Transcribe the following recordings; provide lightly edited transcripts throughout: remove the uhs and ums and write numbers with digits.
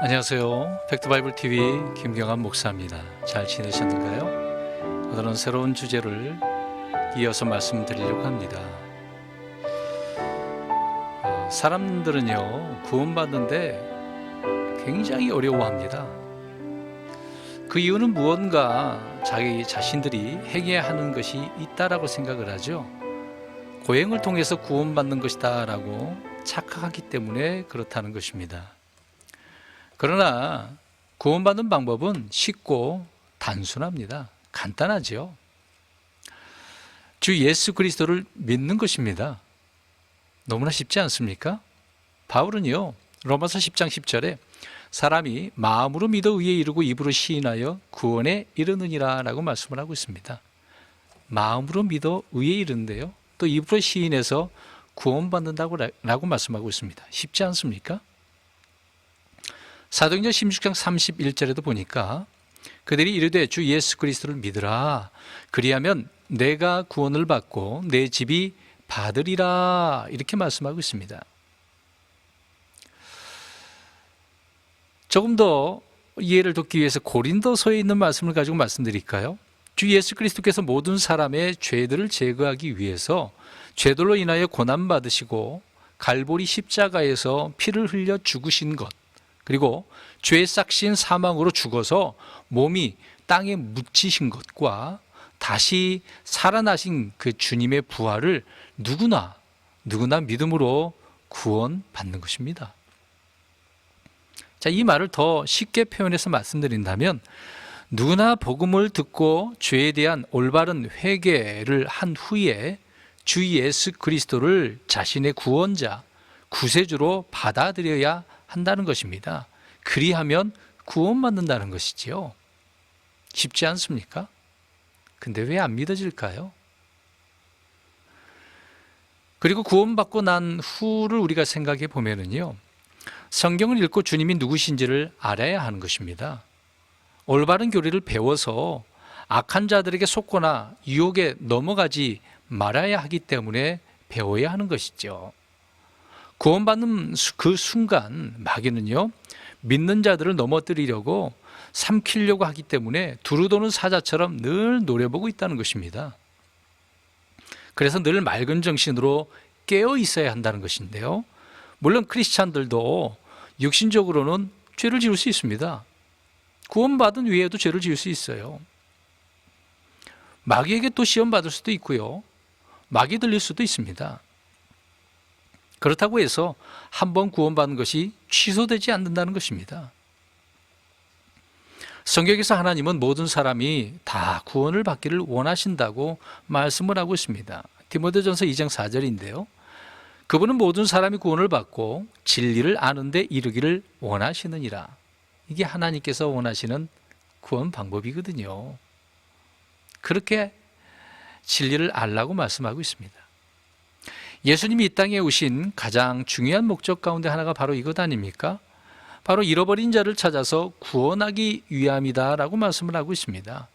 안녕하세요. 팩트바이블 TV 김경환 목사입니다. 잘 지내셨는가요? 오늘은 새로운 주제를 이어서 말씀드리려고 합니다. 사람들은요, 구원받는데 굉장히 어려워합니다. 그 이유는 무언가 자기 자신들이 행해야 하는 것이 있다라고 생각을 하죠. 고행을 통해서 구원받는 것이다 라고 착각하기 때문에 그렇다는 것입니다. 그러나 구원받는 방법은 쉽고 단순합니다. 간단하죠. 주 예수 그리스도를 믿는 것입니다. 너무나 쉽지 않습니까? 바울은요, 로마서 10장 10절에 사람이 마음으로 믿어 의에 이르고 입으로 시인하여 구원에 이르느니라 라고 말씀을 하고 있습니다. 마음으로 믿어 의에 이르는데요, 또 입으로 시인해서 구원받는다고 라고 말씀하고 있습니다. 쉽지 않습니까? 사도행전 16장 31절에도 보니까 그들이 이르되 주 예수 그리스도를 믿으라. 그리하면 내가 구원을 받고 내 집이 받으리라. 이렇게 말씀하고 있습니다. 조금 더 이해를 돕기 위해서 고린도서에 있는 말씀을 가지고 말씀드릴까요? 주 예수 그리스도께서 모든 사람의 죄들을 제거하기 위해서 죄들로 인하여 고난받으시고 갈보리 십자가에서 피를 흘려 죽으신 것, 그리고 죄 싹신 사망으로 죽어서 몸이 땅에 묻히신 것과 다시 살아나신 그 주님의 부활을 누구나 믿음으로 구원받는 것입니다. 자, 이 말을 더 쉽게 표현해서 말씀드린다면, 누구나 복음을 듣고 죄에 대한 올바른 회개를 한 후에 주 예수 그리스도를 자신의 구원자, 구세주로 받아들여야 한다는 것입니다. 그리하면 구원받는다는 것이지요. 쉽지 않습니까? 근데 왜 안 믿어질까요? 그리고 구원받고 난 후를 우리가 생각해 보면은요, 성경을 읽고 주님이 누구신지를 알아야 하는 것입니다. 올바른 교리를 배워서 악한 자들에게 속거나 유혹에 넘어가지 말아야 하기 때문에 배워야 하는 것이죠. 구원받는 그 순간 마귀는요, 믿는 자들을 넘어뜨리려고 삼키려고 하기 때문에 두루도는 사자처럼 늘 노려보고 있다는 것입니다. 그래서 늘 맑은 정신으로 깨어 있어야 한다는 것인데요, 물론 크리스찬들도 육신적으로는 죄를 지을 수 있습니다. 구원받은 위에도 죄를 지을 수 있어요. 마귀에게 또 시험 받을 수도 있고요, 마귀 들릴 수도 있습니다. 그렇다고 해서 한 번 구원받은 것이 취소되지 않는다는 것입니다. 성경에서 하나님은 모든 사람이 다 구원을 받기를 원하신다고 말씀을 하고 있습니다. 디모데전서 2장 4절인데요. 그분은 모든 사람이 구원을 받고 진리를 아는 데 이르기를 원하시느니라. 이게 하나님께서 원하시는 구원 방법이거든요. 그렇게 진리를 알라고 말씀하고 있습니다. 예수님이 이 땅에 오신 가장 중요한 목적 가운데 하나가 바로 이것 아닙니까? 바로 잃어버린 자를 찾아서 구원하기 위함이다 라고 말씀을 하고 있습니다.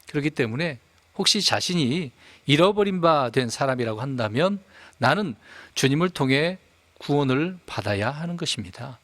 그렇기 때문에 혹시 자신이 잃어버린 바 된 사람이라고 한다면 나는 주님을 통해 구원을 받아야 하는 것입니다.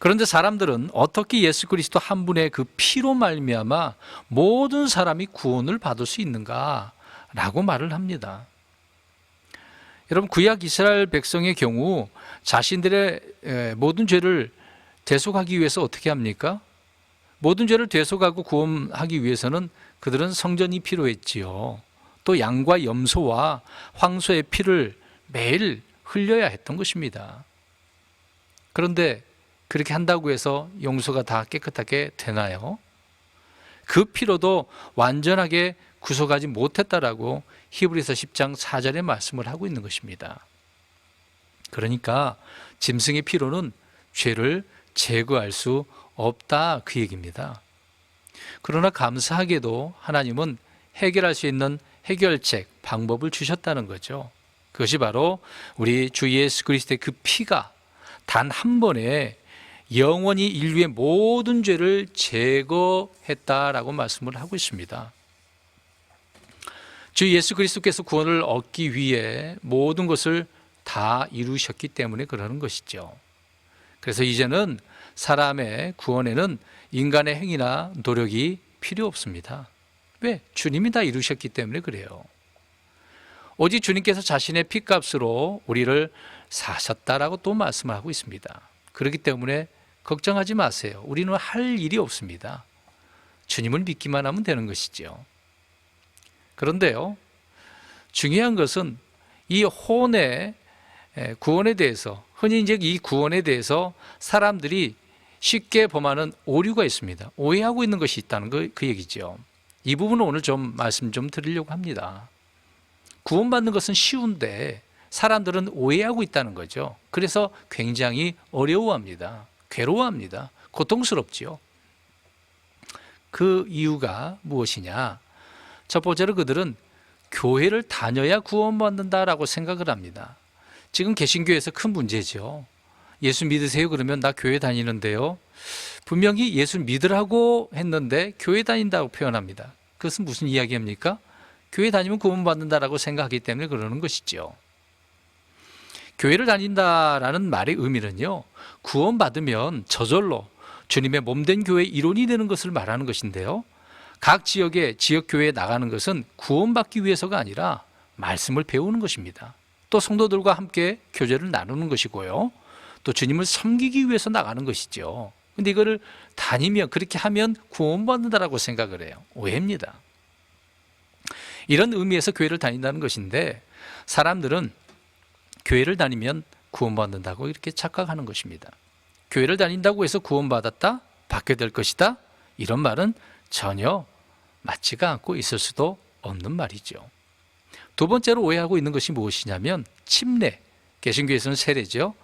그런데 사람들은 어떻게 예수 그리스도 한 분의 그 피로 말미암아 모든 사람이 구원을 받을 수 있는가 라고 말을 합니다. 여러분, 구약 이스라엘 백성의 경우 자신들의 모든 죄를 대속하기 위해서 어떻게 합니까? 모든 죄를 대속하고 구원하기 위해서는 그들은 성전이 필요했지요. 또 양과 염소와 황소의 피를 매일 흘려야 했던 것입니다. 그런데 그렇게 한다고 해서 용서가 다 깨끗하게 되나요? 그 피로도 완전하게 구속하지 못했다라고 히브리서 10장 4절에 말씀을 하고 있는 것입니다. 그러니까 짐승의 피로는 죄를 제거할 수 없다, 그 얘기입니다. 그러나 감사하게도 하나님은 해결할 수 있는 해결책, 방법을 주셨다는 거죠. 그것이 바로 우리 주 예수 그리스도의 그 피가 단 한 번에 영원히 인류의 모든 죄를 제거했다라고 말씀을 하고 있습니다. 주 예수 그리스도께서 구원을 얻기 위해 모든 것을 다 이루셨기 때문에 그러는 것이죠. 그래서 이제는 사람의 구원에는 인간의 행위나 노력이 필요 없습니다. 왜? 주님이 다 이루셨기 때문에 그래요. 오직 주님께서 자신의 피값으로 우리를 사셨다라고 또 말씀하고 있습니다. 그렇기 때문에 걱정하지 마세요. 우리는 할 일이 없습니다. 주님을 믿기만 하면 되는 것이죠. 그런데요, 중요한 것은 이 혼의 구원에 대해서, 흔히 이제 이 구원에 대해서 사람들이 쉽게 범하는 오류가 있습니다. 오해하고 있는 것이 있다는 그 얘기죠. 이 부분은 오늘 좀 말씀 좀 드리려고 합니다. 구원받는 것은 쉬운데 사람들은 오해하고 있다는 거죠. 그래서 굉장히 어려워합니다. 괴로워합니다. 고통스럽지요. 그 이유가 무엇이냐? 첫 번째로 그들은 교회를 다녀야 구원받는다라고 생각을 합니다. 지금 개신교에서 큰 문제죠. 예수 믿으세요? 그러면 나 교회 다니는데요. 분명히 예수 믿으라고 했는데 교회 다닌다고 표현합니다. 그것은 무슨 이야기입니까? 교회 다니면 구원받는다라고 생각하기 때문에 그러는 것이죠. 교회를 다닌다라는 말의 의미는요, 구원받으면 저절로 주님의 몸된 교회의 일원이 되는 것을 말하는 것인데요, 각 지역의 지역교회에 나가는 것은 구원받기 위해서가 아니라 말씀을 배우는 것입니다. 또 성도들과 함께 교제를 나누는 것이고요, 또 주님을 섬기기 위해서 나가는 것이죠. 근데 이거를 다니면, 그렇게 하면 구원받는다라고 생각을 해요. 오해입니다. 이런 의미에서 교회를 다닌다는 것인데, 사람들은 교회를 다니면 구원받는다고 이렇게 착각하는 것입니다. 교회를 다닌다고 해서 구원받았다, 받게 될 것이다, 이런 말은 전혀 맞지가 않고 있을 수도 없는 말이죠. 두 번째로 오해하고 있는 것이 무엇이냐면 침례, 개신교에서는 세례죠.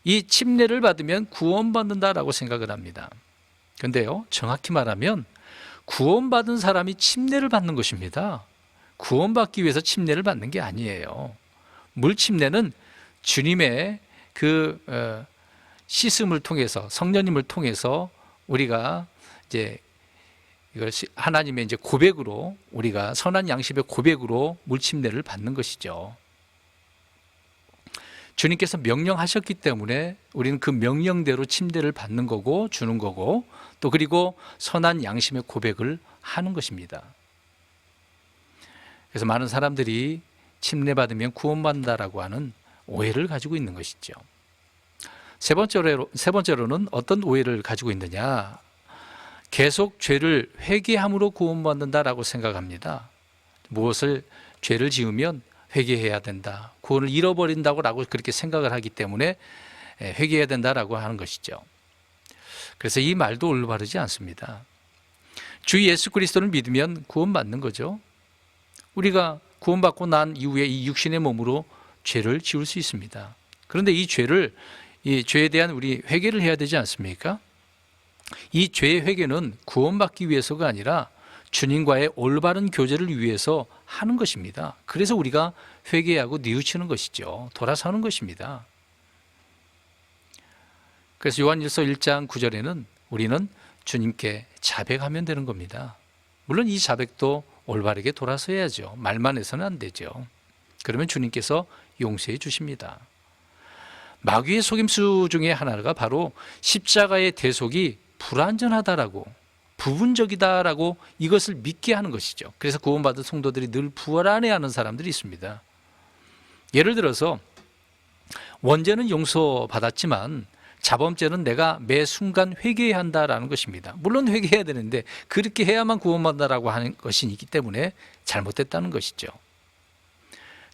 이 침례를 받으면 구원받는다라고 생각을 합니다. 그런데요, 정확히 말하면 구원받은 사람이 침례를 받는 것입니다. 구원받기 위해서 침례를 받는 게 아니에요. 물 침례는 주님의 그 씻음을 통해서, 성령님을 통해서 우리가 이제 이걸 하나님의 이제 고백으로, 우리가 선한 양심의 고백으로 물 침례를 받는 것이죠. 주님께서 명령하셨기 때문에 우리는 그 명령대로 침례를 받는 거고 주는 거고, 또 그리고 선한 양심의 고백을 하는 것입니다. 그래서 많은 사람들이 침례 받으면 구원받는다라고 하는 오해를 가지고 있는 것이죠. 세 번째로는 어떤 오해를 가지고 있느냐? 계속 죄를 회개함으로 구원받는다라고 생각합니다. 무엇을 죄를 지으면 회개해야 된다, 구원을 잃어버린다고 그렇게 생각을 하기 때문에 회개해야 된다라고 하는 것이죠. 그래서 이 말도 올바르지 않습니다. 주 예수 그리스도를 믿으면 구원받는 거죠. 우리가 구원받고 난 이후에 이 육신의 몸으로 죄를 지을 수 있습니다. 그런데 이 죄에 대한 우리 회개를 해야 되지 않습니까? 이 죄의 회개는 구원받기 위해서가 아니라 주님과의 올바른 교제를 위해서 하는 것입니다. 그래서 우리가 회개하고 뉘우치는 것이죠. 돌아서는 것입니다. 그래서 요한일서 1장 9절에는 우리는 주님께 자백하면 되는 겁니다. 물론 이 자백도 올바르게 돌아서야죠. 말만 해서는 안 되죠. 그러면 주님께서 용서해 주십니다. 마귀의 속임수 중에 하나가 바로 십자가의 대속이 불완전하다라고, 부분적이다라고 이것을 믿게 하는 것이죠. 그래서 구원받은 성도들이 늘 불안해하는 사람들이 있습니다. 예를 들어서 원죄는 용서받았지만 자범죄는 내가 매 순간 회개해야 한다라는 것입니다. 물론 회개해야 되는데 그렇게 해야만 구원받는다라고 하는 것이 있기 때문에 잘못됐다는 것이죠.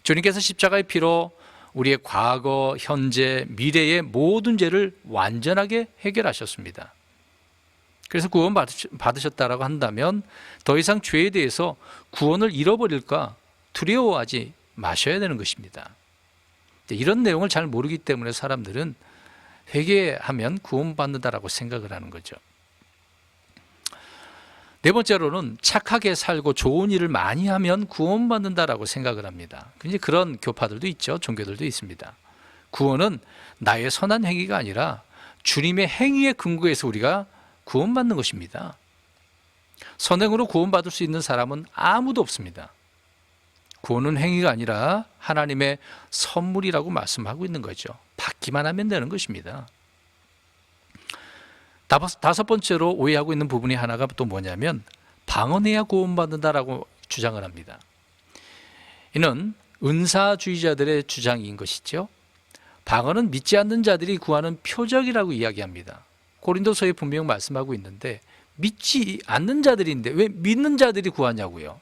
주님께서 십자가의 피로 우리의 과거, 현재, 미래의 모든 죄를 완전하게 해결하셨습니다. 그래서 구원 받으셨다라고 한다면 더 이상 죄에 대해서 구원을 잃어버릴까 두려워하지 마셔야 되는 것입니다. 이런 내용을 잘 모르기 때문에 사람들은 회개하면 구원받는다라고 생각을 하는 거죠. 네 번째로는 착하게 살고 좋은 일을 많이 하면 구원받는다라고 생각을 합니다. 이제 그런 교파들도 있죠. 종교들도 있습니다. 구원은 나의 선한 행위가 아니라 주님의 행위에 근거해서 우리가 구원받는 것입니다. 선행으로 구원받을 수 있는 사람은 아무도 없습니다. 구원은 행위가 아니라 하나님의 선물이라고 말씀하고 있는 거죠. 받기만 하면 되는 것입니다. 다섯 번째로 오해하고 있는 부분이 하나가 또 뭐냐면 방언해야 구원받는다라고 주장을 합니다. 이는 은사주의자들의 주장인 것이죠. 방언은 믿지 않는 자들이 구하는 표적이라고 이야기합니다. 고린도서에 분명 말씀하고 있는데 믿지 않는 자들인데 왜 믿는 자들이 구하냐고요.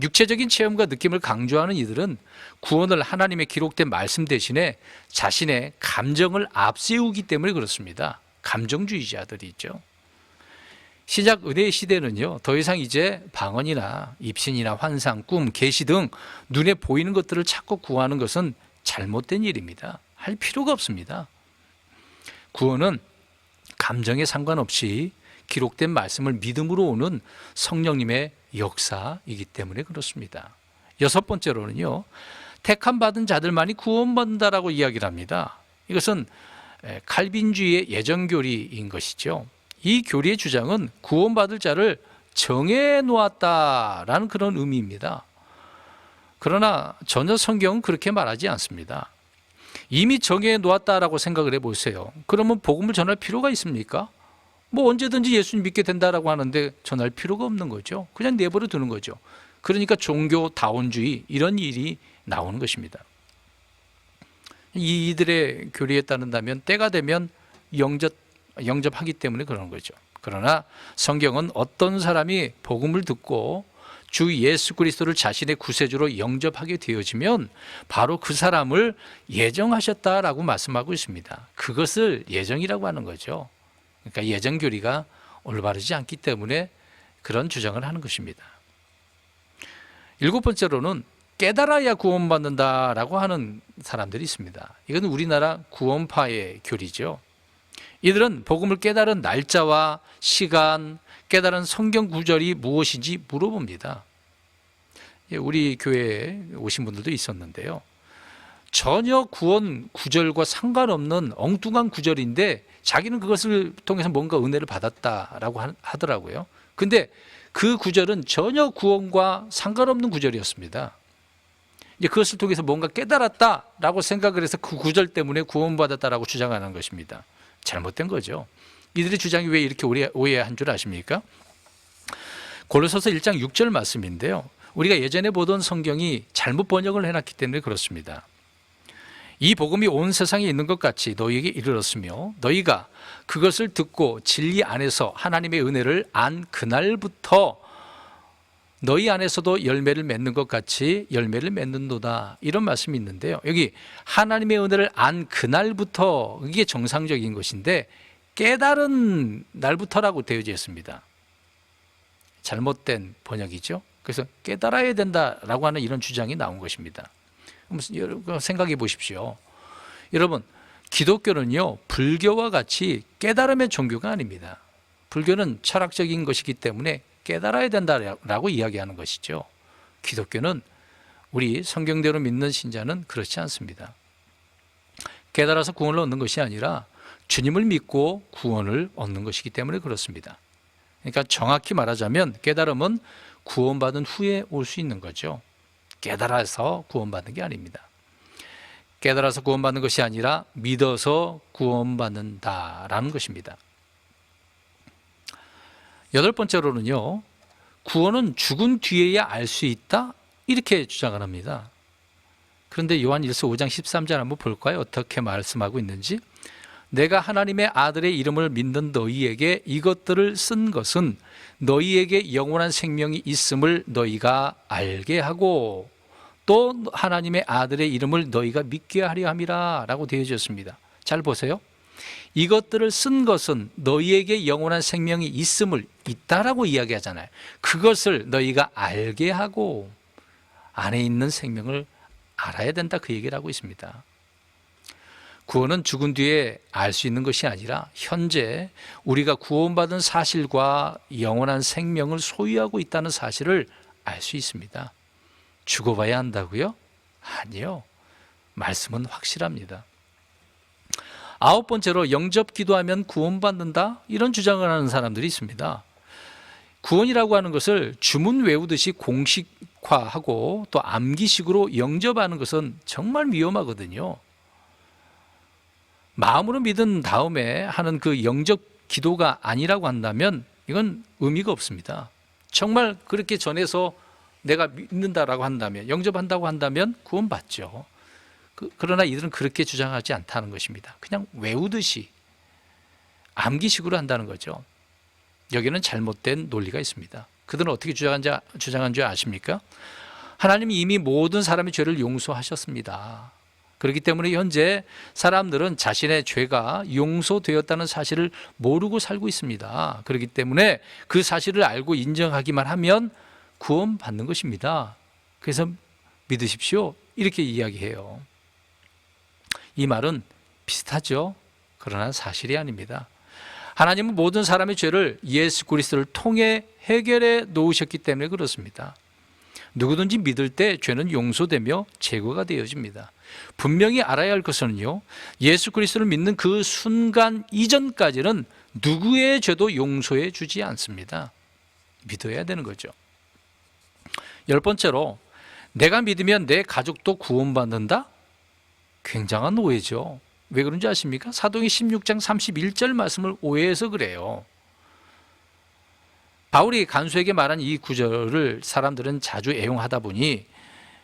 육체적인 체험과 느낌을 강조하는 이들은 구원을 하나님의 기록된 말씀 대신에 자신의 감정을 앞세우기 때문에 그렇습니다. 감정주의자들이죠. 신약 은혜의 시대는요, 더 이상 이제 방언이나 입신이나 환상, 꿈, 계시 등 눈에 보이는 것들을 찾고 구하는 것은 잘못된 일입니다. 할 필요가 없습니다. 구원은 감정에 상관없이 기록된 말씀을 믿음으로 오는 성령님의 역사이기 때문에 그렇습니다. 여섯 번째로는요, 택함 받은 자들만이 구원받는다라고 이야기를 합니다. 이것은 칼빈주의의 예정교리인 것이죠. 이 교리의 주장은 구원받을 자를 정해 놓았다라는 그런 의미입니다. 그러나 전혀 성경은 그렇게 말하지 않습니다. 이미 정해 놓았다라고 생각을 해보세요. 그러면 복음을 전할 필요가 있습니까? 뭐 언제든지 예수님 믿게 된다라고 하는데 전할 필요가 없는 거죠. 그냥 내버려 두는 거죠. 그러니까 종교다원주의 이런 일이 나오는 것입니다. 이들의 교리에 따른다면 때가 되면 영접하기 때문에 그런 거죠. 그러나 성경은 어떤 사람이 복음을 듣고 주 예수 그리스도를 자신의 구세주로 영접하게 되어지면 바로 그 사람을 예정하셨다라고 말씀하고 있습니다. 그것을 예정이라고 하는 거죠. 그러니까 예정 교리가 올바르지 않기 때문에 그런 주장을 하는 것입니다. 일곱 번째로는 깨달아야 구원받는다라고 하는 사람들이 있습니다. 이건 우리나라 구원파의 교리죠. 이들은 복음을 깨달은 날짜와 시간, 깨달은 성경 구절이 무엇인지 물어봅니다. 우리 교회에 오신 분들도 있었는데요. 전혀 구원 구절과 상관없는 엉뚱한 구절인데 자기는 그것을 통해서 뭔가 은혜를 받았다라고 하더라고요. 근데 그 구절은 전혀 구원과 상관없는 구절이었습니다. 이제 그것을 통해서 뭔가 깨달았다라고 생각을 해서 그 구절 때문에 구원받았다라고 주장하는 것입니다. 잘못된 거죠. 이들의 주장이 왜 이렇게 오해한 줄 아십니까? 골로새서 1장 6절 말씀인데요. 우리가 예전에 보던 성경이 잘못 번역을 해놨기 때문에 그렇습니다. 이 복음이 온 세상에 있는 것 같이 너희에게 이르렀으며 너희가 그것을 듣고 진리 안에서 하나님의 은혜를 안 그날부터 너희 안에서도 열매를 맺는 것 같이 열매를 맺는도다, 이런 말씀이 있는데요. 여기 하나님의 은혜를 안 그날부터, 이게 정상적인 것인데 깨달은 날부터라고 되어져 있습니다. 잘못된 번역이죠. 그래서 깨달아야 된다라고 하는 이런 주장이 나온 것입니다. 여러분 생각해 보십시오. 여러분, 기독교는요, 불교와 같이 깨달음의 종교가 아닙니다. 불교는 철학적인 것이기 때문에 깨달아야 된다라고 이야기하는 것이죠. 기독교는 우리 성경대로 믿는 신자는 그렇지 않습니다. 깨달아서 구원을 얻는 것이 아니라 주님을 믿고 구원을 얻는 것이기 때문에 그렇습니다. 그러니까 정확히 말하자면 깨달음은 구원받은 후에 올 수 있는 거죠. 깨달아서 구원받는 게 아닙니다. 깨달아서 구원받는 것이 아니라 믿어서 구원받는다라는 것입니다. 여덟 번째로는요, 구원은 죽은 뒤에야 알 수 있다, 이렇게 주장을 합니다. 그런데 요한일서 5장 13절 한번 볼까요? 어떻게 말씀하고 있는지. 내가 하나님의 아들의 이름을 믿는 너희에게 이것들을 쓴 것은 너희에게 영원한 생명이 있음을 너희가 알게 하고 또 하나님의 아들의 이름을 너희가 믿게 하려 함이라 라고 되어졌습니다. 잘 보세요. 이것들을 쓴 것은 너희에게 영원한 생명이 있음을, 있다라고 이야기하잖아요. 그것을 너희가 알게 하고 안에 있는 생명을 알아야 된다, 그 얘기를 하고 있습니다. 구원은 죽은 뒤에 알 수 있는 것이 아니라 현재 우리가 구원받은 사실과 영원한 생명을 소유하고 있다는 사실을 알 수 있습니다. 죽어봐야 한다고요? 아니요. 말씀은 확실합니다. 아홉 번째로 영접 기도하면 구원받는다, 이런 주장을 하는 사람들이 있습니다. 구원이라고 하는 것을 주문 외우듯이 공식화하고 또 암기식으로 영접하는 것은 정말 위험하거든요. 마음으로 믿은 다음에 하는 그 영접 기도가 아니라고 한다면 이건 의미가 없습니다. 정말 그렇게 전해서 내가 믿는다라고 한다면, 영접한다고 한다면 구원받죠. 그러나 이들은 그렇게 주장하지 않다는 것입니다. 그냥 외우듯이 암기식으로 한다는 거죠. 여기는 잘못된 논리가 있습니다. 그들은 어떻게 주장한 줄 아십니까? 하나님이 이미 모든 사람의 죄를 용서하셨습니다. 그렇기 때문에 현재 사람들은 자신의 죄가 용서되었다는 사실을 모르고 살고 있습니다. 그렇기 때문에 그 사실을 알고 인정하기만 하면 구원받는 것입니다. 그래서 믿으십시오. 이렇게 이야기해요. 이 말은 비슷하죠. 그러나 사실이 아닙니다. 하나님은 모든 사람의 죄를 예수 그리스도를 통해 해결해 놓으셨기 때문에 그렇습니다. 누구든지 믿을 때 죄는 용서되며 제거가 되어집니다. 분명히 알아야 할 것은요, 예수 그리스도를 믿는 그 순간 이전까지는 누구의 죄도 용서해 주지 않습니다. 믿어야 되는 거죠. 10번째로, 내가 믿으면 내 가족도 구원받는다? 굉장한 오해죠. 왜 그런지 아십니까? 사도행전 16장 31절 말씀을 오해해서 그래요. 바울이 간수에게 말한 이 구절을 사람들은 자주 애용하다 보니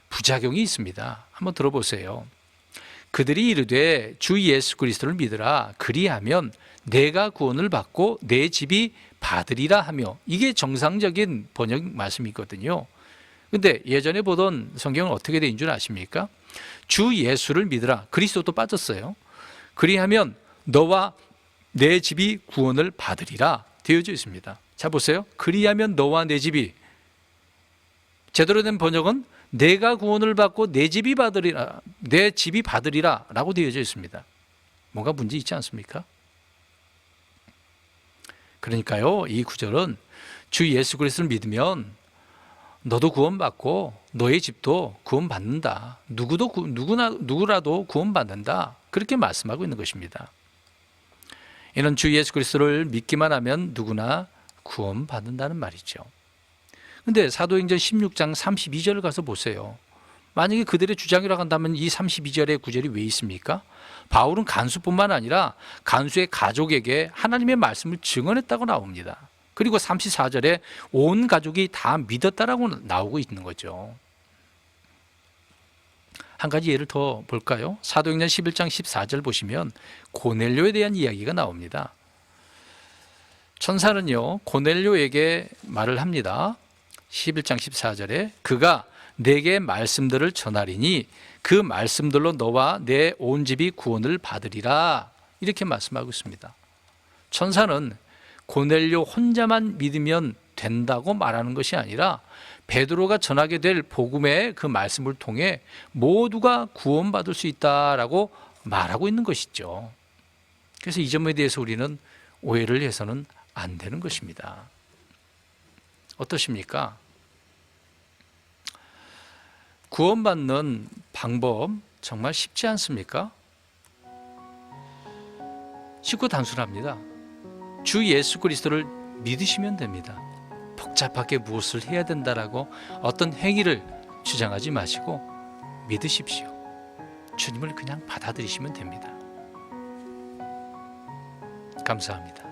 부작용이 있습니다. 한번 들어보세요. 그들이 이르되 주 예수 그리스도를 믿으라. 그리하면 내가 구원을 받고 내 집이 받으리라 하며, 이게 정상적인 번역 말씀이거든요. 근데 예전에 보던 성경은 어떻게 되는 줄 아십니까? 주 예수를 믿으라. 그리스도도 빠졌어요. 그리하면 너와 내 집이 구원을 받으리라 되어져 있습니다. 자, 보세요. 그리하면 너와 내 집이, 제대로 된 번역은 내가 구원을 받고 내 집이 받으리라, 내 집이 받으리라 라고 되어져 있습니다. 뭔가 문제 있지 않습니까? 그러니까요, 이 구절은 주 예수 그리스도를 믿으면 너도 구원받고 너의 집도 구원받는다. 누구라도 구원받는다. 그렇게 말씀하고 있는 것입니다. 이는 주 예수 그리스도를 믿기만 하면 누구나 구원받는다는 말이죠. 근데 사도행전 16장 32절을 가서 보세요. 만약에 그들의 주장이라고 한다면 이 32절의 구절이 왜 있습니까? 바울은 간수뿐만 아니라 간수의 가족에게 하나님의 말씀을 증언했다고 나옵니다. 그리고 34절에 온 가족이 다 믿었다라고 나오고 있는 거죠. 한 가지 예를 더 볼까요? 사도행전 11장 14절 보시면 고넬료에 대한 이야기가 나옵니다. 천사는요, 고넬료에게 말을 합니다. 11장 14절에 그가 내게 말씀들을 전하리니 그 말씀들로 너와 내 온 집이 구원을 받으리라, 이렇게 말씀하고 있습니다. 천사는 고넬료 혼자만 믿으면 된다고 말하는 것이 아니라 베드로가 전하게 될 복음의 그 말씀을 통해 모두가 구원받을 수 있다라고 말하고 있는 것이죠. 그래서 이 점에 대해서 우리는 오해를 해서는 안 되는 것입니다. 어떠십니까? 구원받는 방법 정말 쉽지 않습니까? 쉽고 단순합니다. 주 예수 그리스도를 믿으시면 됩니다. 복잡하게 무엇을 해야 된다라고 어떤 행위를 주장하지 마시고 믿으십시오. 주님을 그냥 받아들이시면 됩니다. 감사합니다.